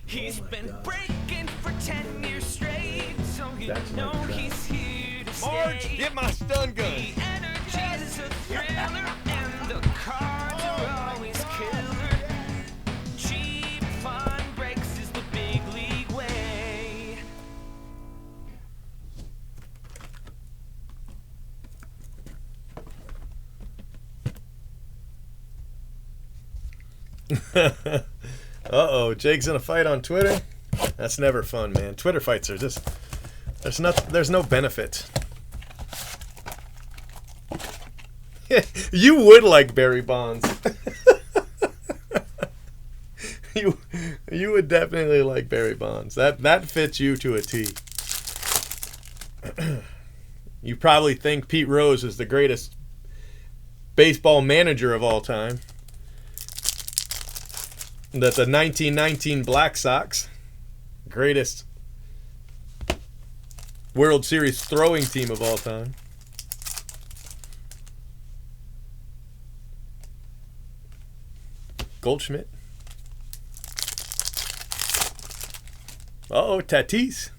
He's been breaking for 10 years straight, so you know he's here to stay. Marge, get my stun gun. The energy's a thriller, and the cards are always killer. Cheap fun breaks is the big league way. Uh-oh, Jake's in a fight on Twitter? That's never fun, man. Twitter fights are just... There's no benefit. You would like Barry Bonds. You would definitely like Barry Bonds. That fits you to a T. You probably think Pete Rose is the greatest baseball manager of all time. That the 1919 Black Sox, greatest World Series throwing team of all time. Goldschmidt. Uh-oh, Tatis.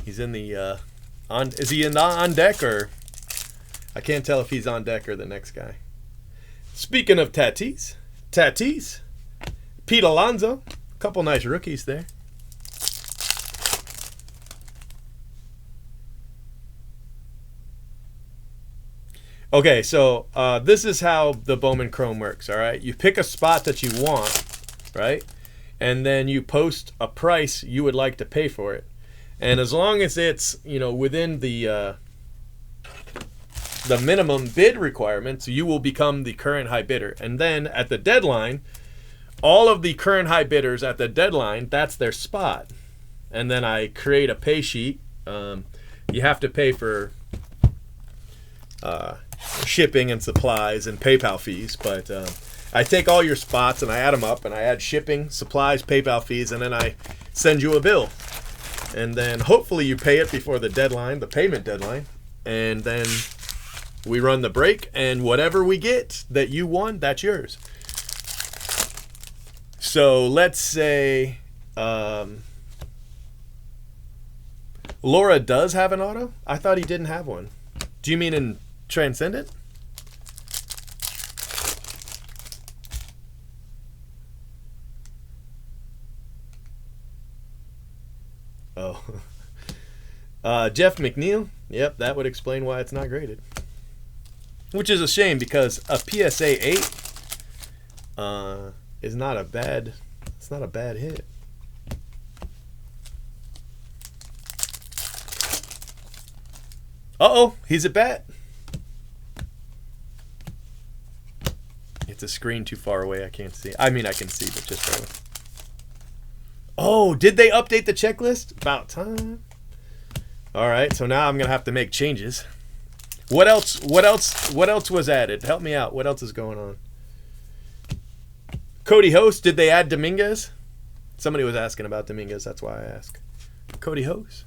He's in the is he on deck, or I can't tell if he's on deck or the next guy. Speaking of Tatis, Pete Alonso, a couple nice rookies there. Okay, so this is how the Bowman Chrome works, all right? You pick a spot that you want, right? And then you post a price you would like to pay for it. And as long as it's, within the minimum bid requirements, you will become the current high bidder. And then at the deadline, all of the current high bidders at the deadline, that's their spot. And then I create a pay sheet. You have to pay for shipping and supplies and PayPal fees, but I take all your spots and I add them up, and I add shipping, supplies, PayPal fees, and then I send you a bill. And then hopefully you pay it before the deadline, the payment deadline, and then we run the break, and whatever we get that you won, that's yours. So let's say Laura does have an auto? I thought he didn't have one. Do you mean in Transcendent? Oh. Jeff McNeil? Yep, that would explain why it's not graded. Which is a shame, because a PSA 8 is not a bad hit. Uh-oh, he's at bat. It's a screen too far away, I can't see. I mean, I can see, but just barely. Oh, did they update the checklist? About time. All right, so now I'm going to have to make changes. What else was added? Help me out. What else is going on? Cody Host, did they add Dominguez? Somebody was asking about Dominguez, that's why I asked. Cody Host.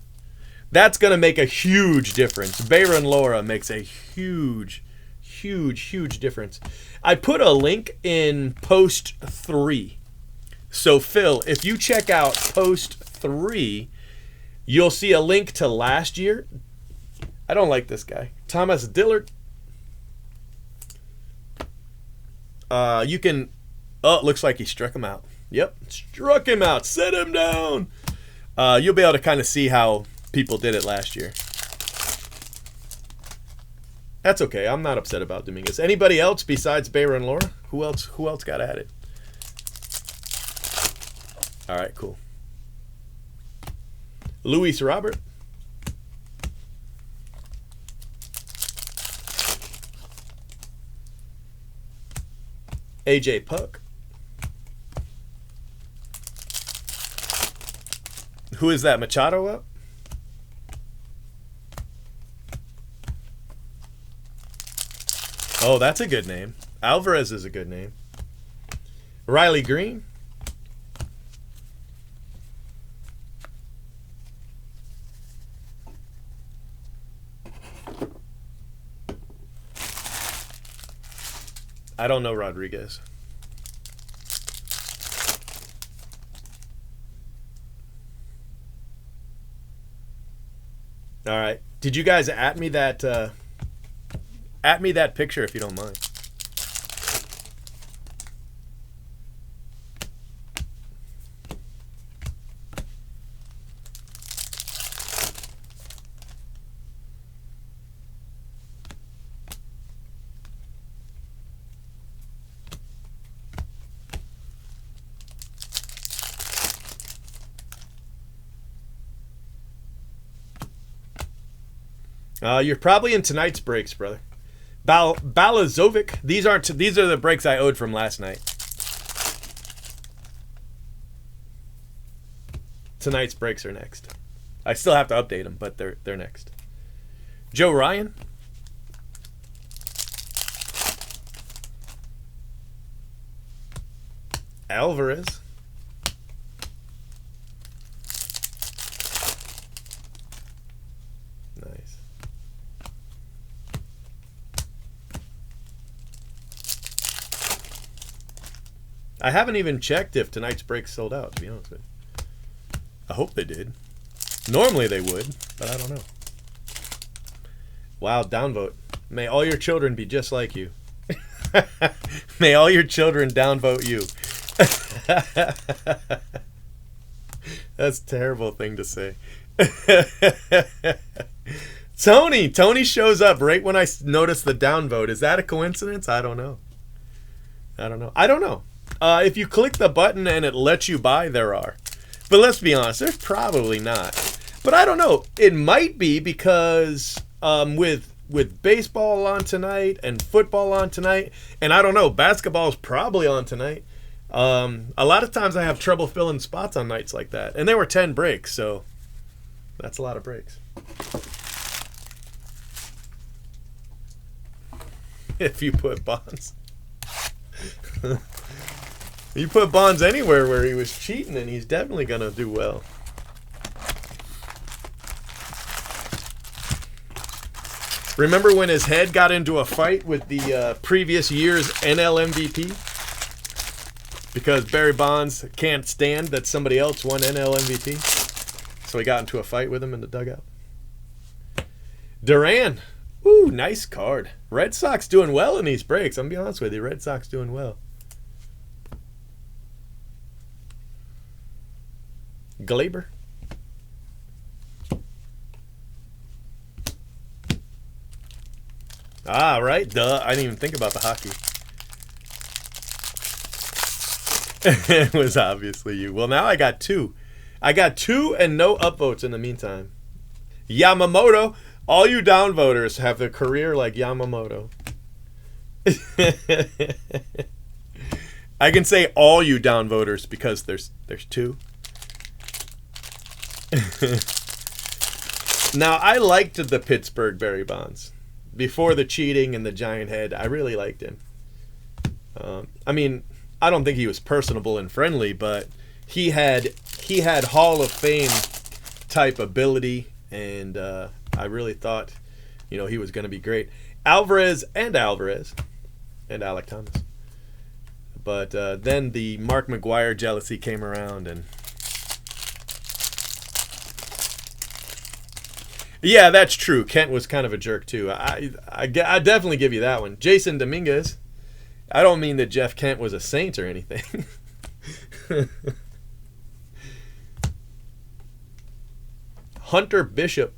That's going to make a huge difference. Bayron Lora makes a huge difference. I put a link in post 3. So, Phil, if you check out post 3, you'll see a link to last year. I don't like this guy. Thomas Dillard. You can... Oh, it looks like he struck him out. Yep, struck him out. Set him down. You'll be able to kind of see how people did it last year. That's okay. I'm not upset about Dominguez. Anybody else besides Bayron Lora? Who else got added? All right, cool. Luis Robert. AJ Puck. Who is that? Machado up? Oh, that's a good name. Alvarez is a good name. Riley Green. I don't know Rodriguez. All right. Did you guys at me that picture if you don't mind? You're probably in tonight's breaks, brother. Balazovic. These are the breaks I owed from last night. Tonight's breaks are next. I still have to update them, but they're next. Joe Ryan. Alvarez. Nice. I haven't even checked if tonight's break sold out, to be honest with you. I hope they did. Normally they would, but I don't know. Wow, downvote. May all your children be just like you. May all your children downvote you. That's a terrible thing to say. Tony shows up right when I notice the downvote. Is that a coincidence? I don't know. If you click the button and it lets you buy, there are. But let's be honest, there's probably not. But I don't know. It might be because with baseball on tonight and football on tonight, and I don't know, basketball's probably on tonight. A lot of times I have trouble filling spots on nights like that. And there were 10 breaks, so that's a lot of breaks. If you put Bonds. You put Bonds anywhere where he was cheating, and he's definitely going to do well. Remember when his head got into a fight with the previous year's NL MVP? Because Barry Bonds can't stand that somebody else won NL MVP. So he got into a fight with him in the dugout. Duran. Ooh, nice card. Red Sox doing well in these breaks. I'm going to be honest with you. Red Sox doing well. Glaber. Ah, right. Duh. I didn't even think about the hockey. It was obviously you. Well, now I got 2. I got 2 and no upvotes in the meantime. Yamamoto. All you downvoters have a career like Yamamoto. I can say all you downvoters because there's 2. Now, I liked the Pittsburgh Barry Bonds. Before the cheating and the giant head, I really liked him. I mean, I don't think he was personable and friendly, but he had Hall of Fame type ability, and I really thought, he was going to be great. Alvarez and Alec Thomas. But then the Mark McGwire jealousy came around, and yeah, that's true. Kent was kind of a jerk too. I definitely give you that one. Jason Dominguez. I don't mean that Jeff Kent was a saint or anything. Hunter Bishop.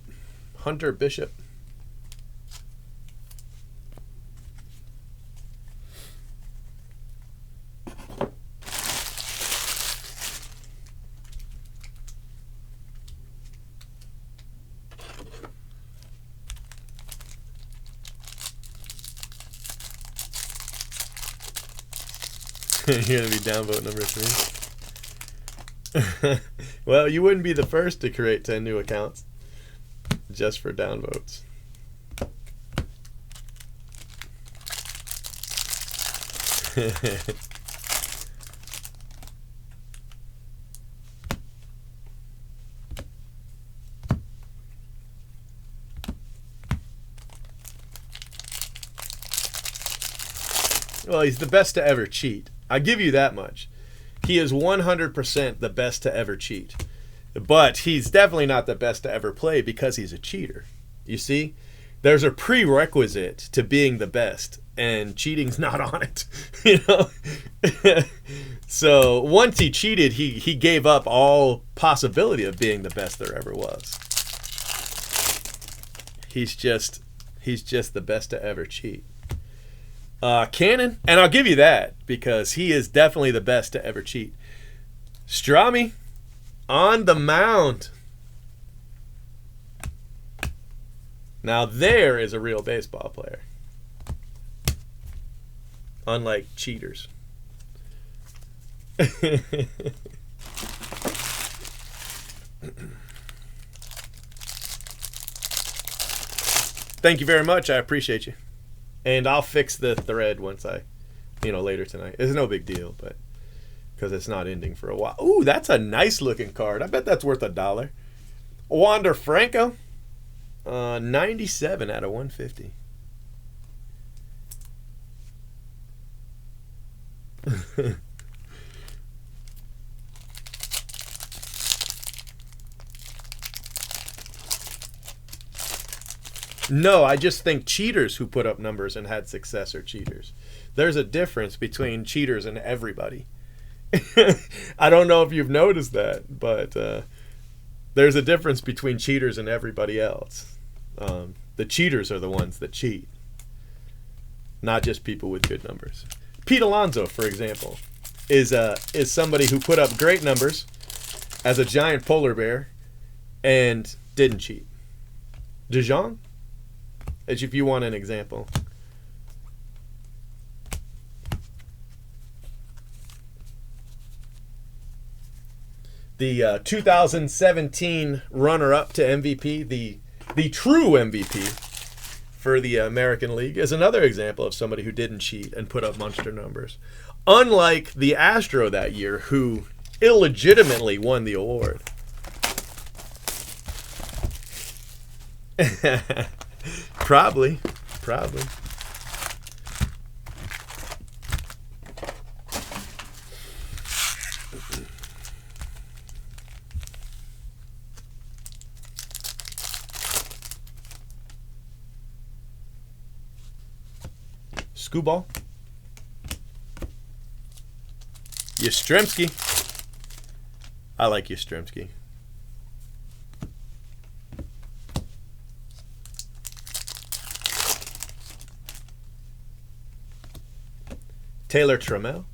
You're going to be downvote number 3. Well, you wouldn't be the first to create 10 new accounts just for downvotes. Well, he's the best to ever cheat. I give you that much. He is 100% the best to ever cheat. But he's definitely not the best to ever play because he's a cheater. You see? There's a prerequisite to being the best, and cheating's not on it. You know? So once he cheated, he gave up all possibility of being the best there ever was. He's just the best to ever cheat. Cannon, and I'll give you that because he is definitely the best to ever cheat. Strami on the mound. Now there is a real baseball player. Unlike cheaters. Thank you very much. I appreciate you. And I'll fix the thread once later tonight. It's no big deal, but because it's not ending for a while. Ooh, that's a nice looking card. I bet that's worth $1. Wander Franco, 97 out of 150. No, I just think cheaters who put up numbers and had success are cheaters. There's a difference between cheaters and everybody. I don't know if you've noticed that, but there's a difference between cheaters and everybody else. The cheaters are the ones that cheat, not just people with good numbers. Pete Alonso, for example, is somebody who put up great numbers as a giant polar bear and didn't cheat. DeJong, if you want an example. The 2017 runner-up to MVP, the true MVP for the American League, is another example of somebody who didn't cheat and put up monster numbers. Unlike the Astro that year, who illegitimately won the award. Probably. Skubal. Yastrzemski. I like Yastrzemski. Taylor Trammell.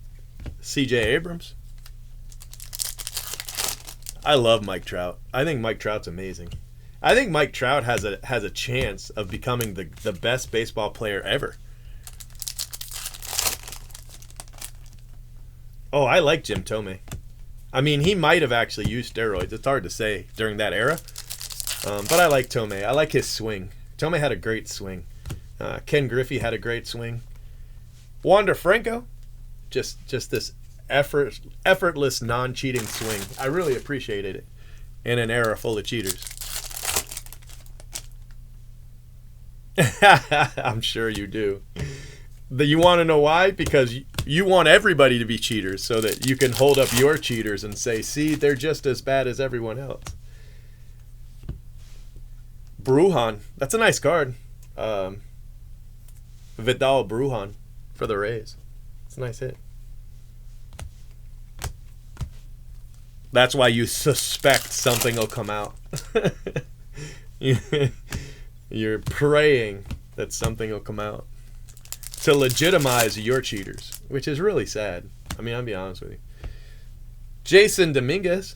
C.J. Abrams. I love Mike Trout. I think Mike Trout's amazing. I think Mike Trout has a chance of becoming the best baseball player ever. Oh, I like Jim Thome. I mean, he might have actually used steroids. It's hard to say during that era. But I like Thome. I like his swing. Thome had a great swing. Ken Griffey had a great swing. Wander Franco, just this effortless, non-cheating swing. I really appreciated it in an era full of cheaters. I'm sure you do. You want to know why? Because you want everybody to be cheaters so that you can hold up your cheaters and say, see, they're just as bad as everyone else. Brujan, that's a nice card. Vidal Brujan for the Rays. It's a nice hit. That's why you suspect something will come out. You're praying that something will come out to legitimize your cheaters, which is really sad. I mean, I'll be honest with you. Jason Dominguez.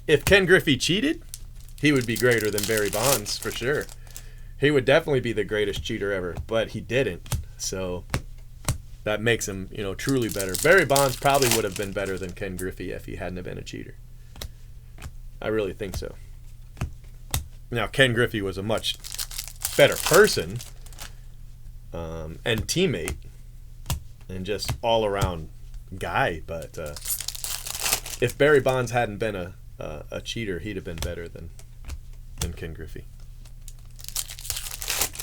If Ken Griffey cheated, he would be greater than Barry Bonds for sure. He would definitely be the greatest cheater ever, but he didn't. So that makes him, truly better. Barry Bonds probably would have been better than Ken Griffey if he hadn't have been a cheater. I really think so. Now, Ken Griffey was a much better person and teammate and just all-around guy, but if Barry Bonds hadn't been a cheater, he'd have been better than Ken Griffey.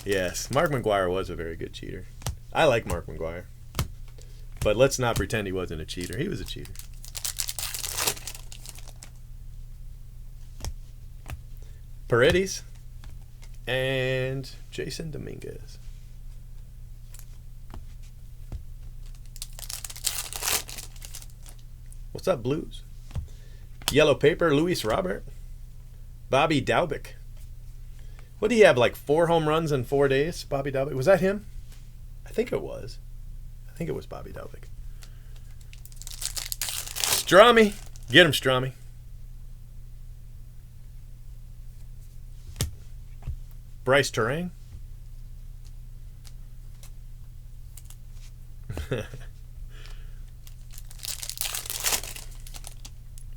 Yes, Mark McGwire was a very good cheater. I like Mark McGwire. But let's not pretend he wasn't a cheater. He was a cheater. Paredes and Jason Dominguez. What's up, Blues? Yellow paper, Luis Robert. Bobby Dalbec. What did he have, like 4 home runs in 4 days? Bobby Dalbec. Was that him? I think it was. I think it was Bobby Dalbec. Strami. Get him, Strami. Bryce Terang.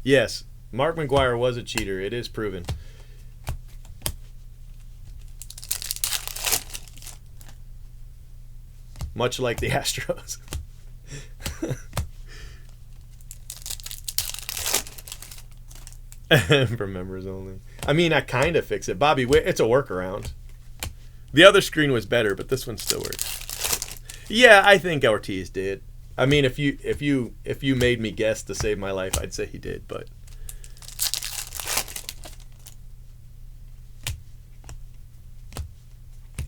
Yes, Mark McGwire was a cheater. It is proven. Much like the Astros. For members only. I mean, I kind of fix it. Bobby, it's a workaround. The other screen was better, but this one still works. Yeah, I think Ortiz did. I mean, if you made me guess to save my life, I'd say he did, but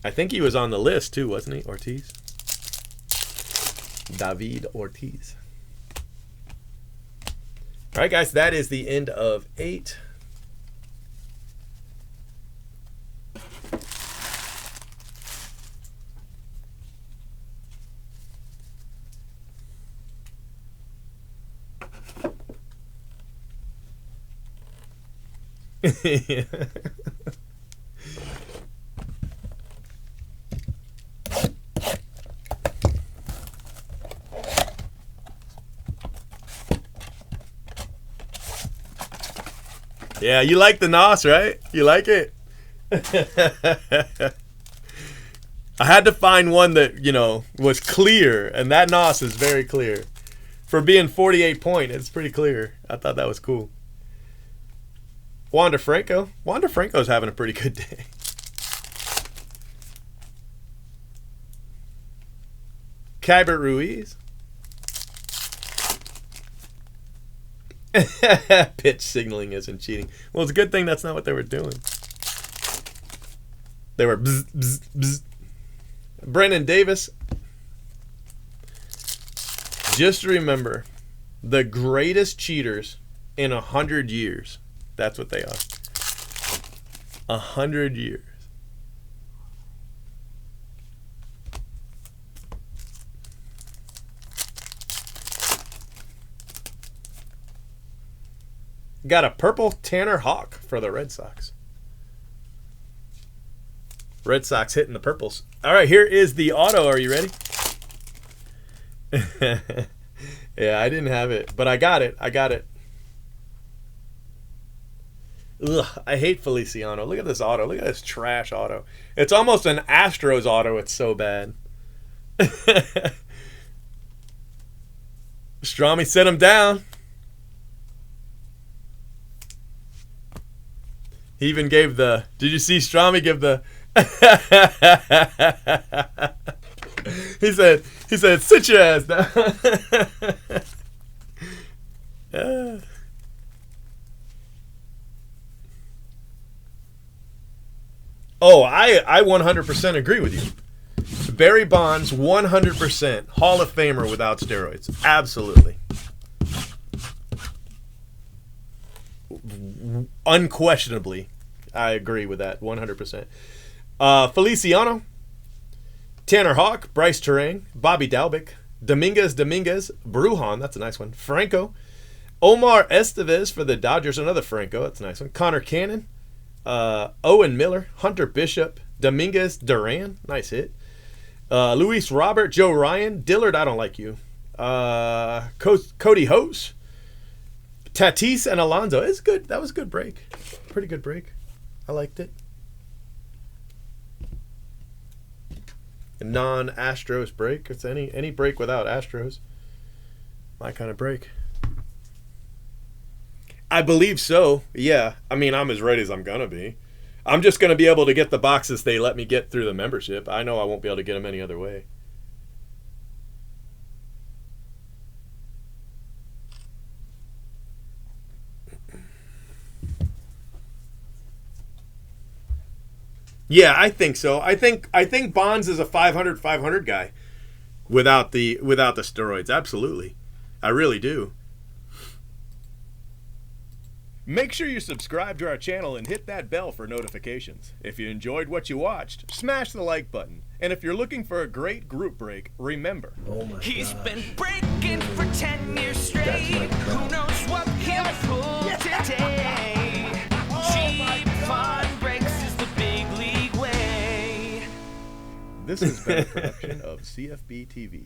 I think he was on the list too, wasn't he, Ortiz? David Ortiz. All right, guys, that is the end of 8. Yeah. Yeah, you like the NOS, right? You like it? I had to find one that, was clear, and that NOS is very clear. For being 48 point, it's pretty clear. I thought that was cool. Wander Franco. Wander Franco's having a pretty good day. Kybert Ruiz. Pitch signaling isn't cheating. Well, it's a good thing that's not what they were doing. They were bzz, bzz, bzz. Brennan Davis. Just remember, the greatest cheaters in 100 years. That's what they are. 100 years. Got a purple Tanner Hawk for the Red Sox. Red Sox hitting the purples. All right, here is the auto. Are you ready? Yeah, I didn't have it, but I got it. Ugh, I hate Feliciano. Look at this auto. Look at this trash auto. It's almost an Astros auto. It's so bad. Strami set him down. He even gave the... Did you see Strami give the... He said, sit your ass down. Oh, I 100% agree with you. Barry Bonds, 100% Hall of Famer without steroids. Absolutely. Unquestionably, I agree with that 100%. Feliciano, Tanner Hawk, Bryce Terang, Bobby Dalbec, Dominguez, Brujan, that's a nice one. Franco, Omar Estevez for the Dodgers, another Franco, that's a nice one. Connor Cannon, Owen Miller, Hunter Bishop, Dominguez, Duran, nice hit. Luis Robert, Joe Ryan, Dillard, I don't like you. Cody Hose, Tatis and Alonso. It's good. That was a good break. Pretty good break. I liked it. A non-Astros break. It's any break without Astros. My kind of break. I believe so. Yeah. I mean, I'm as ready as I'm going to be. I'm just going to be able to get the boxes they let me get through the membership. I know I won't be able to get them any other way. Yeah, I think so. I think Bonds is a 500 guy without the steroids. Absolutely. I really do. Make sure you subscribe to our channel and hit that bell for notifications. If you enjoyed what you watched, smash the like button. And if you're looking for a great group break, remember, He's been breaking for 10 years straight. Who knows what he'll pull today? Cheap fun breaks is the big league way. this has been a production of CFB TV.